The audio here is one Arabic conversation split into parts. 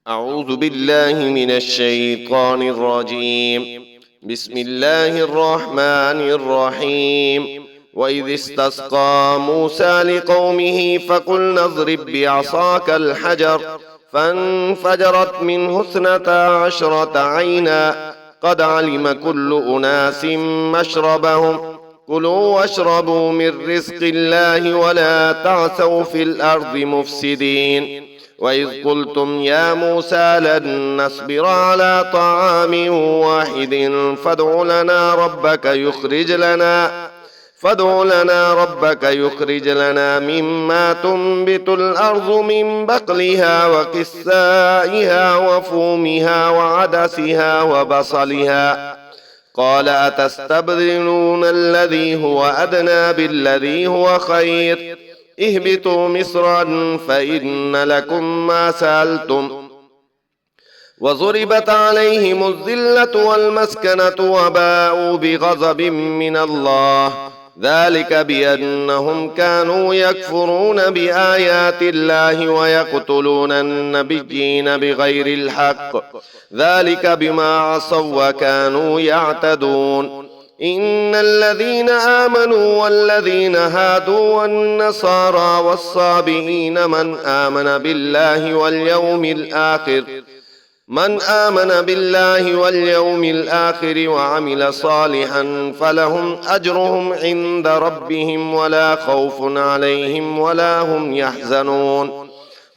أعوذ بالله من الشيطان الرجيم. بسم الله الرحمن الرحيم. وإذ استسقى موسى لقومه فقلنا اضرب بعصاك الحجر فانفجرت منه 12 عينا قد علم كل أناس مشربهم كلوا واشربوا من رزق الله ولا تعثوا في الأرض مفسدين. وإذ قلتم يا موسى لن نصبر على طعام واحد فادع لنا ربك يخرج لنا مما تنبت الأرض من بقلها وقثائها وفومها وعدسها وبصلها قال أتستبدلون الذي هو أدنى بالذي هو خير اهبطوا مصرا فإن لكم ما سألتم وضربت عليهم الذلة والمسكنة وباءوا بغضب من الله ذلك بأنهم كانوا يكفرون بآيات الله ويقتلون النبيين بغير الحق ذلك بما عصوا وكانوا يعتدون. إن الذين آمنوا والذين هادوا والنصارى والصابئين من آمن بالله واليوم الآخر وعمل صالحا فلهم أجرهم عند ربهم ولا خوف عليهم ولا هم يحزنون.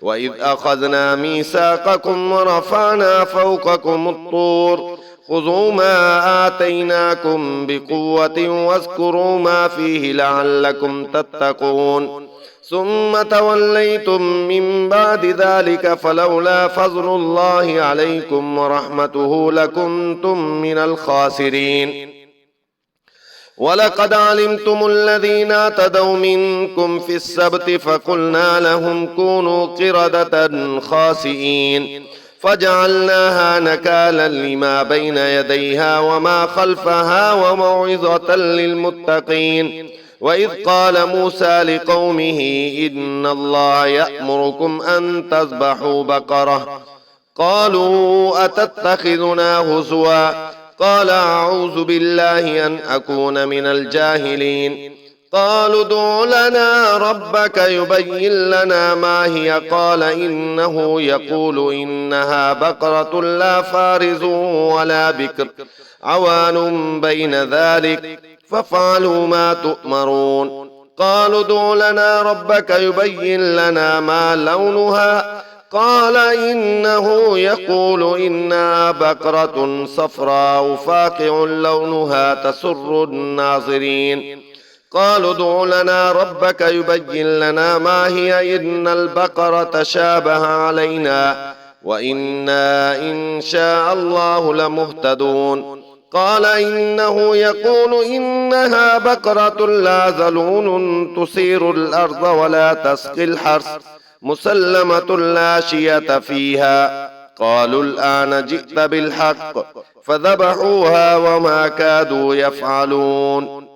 وإذ أخذنا ميثاقكم ورفعنا فوقكم الطور خذوا ما آتيناكم بقوة واذكروا ما فيه لعلكم تتقون ثم توليتم من بعد ذلك فلولا فضل الله عليكم ورحمته لكنتم من الخاسرين. ولقد علمتم الذين اعتدوا منكم في السبت فقلنا لهم كونوا قردة خاسئين فجعلناها نكالا لما بين يديها وما خلفها وموعظة للمتقين. وإذ قال موسى لقومه إن الله يأمركم أن تذبحوا بقرة قالوا أتتخذنا هزوا قال أعوذ بالله أن أكون من الجاهلين. قالوا ادع لنا ربك يبين لنا ما هي قال إنه يقول إنها بقرة لا فارض ولا بكر عوان بين ذلك فافعلوا ما تؤمرون. قالوا ادع لنا ربك يبين لنا ما لونها قال إنه يقول إنها بقرة صفراء فاقع لونها تسر الناظرين. قالوا ادع لنا ربك يبين لنا ما هي إن البقرة شابه علينا وإنا إن شاء الله لمهتدون. قال إنه يقول إنها بقرة لا ذلول تثير الأرض ولا تسقي الحرث مسلمة لا شية فيها. قالوا الآن جئت بالحق فذبحوها وما كادوا يفعلون.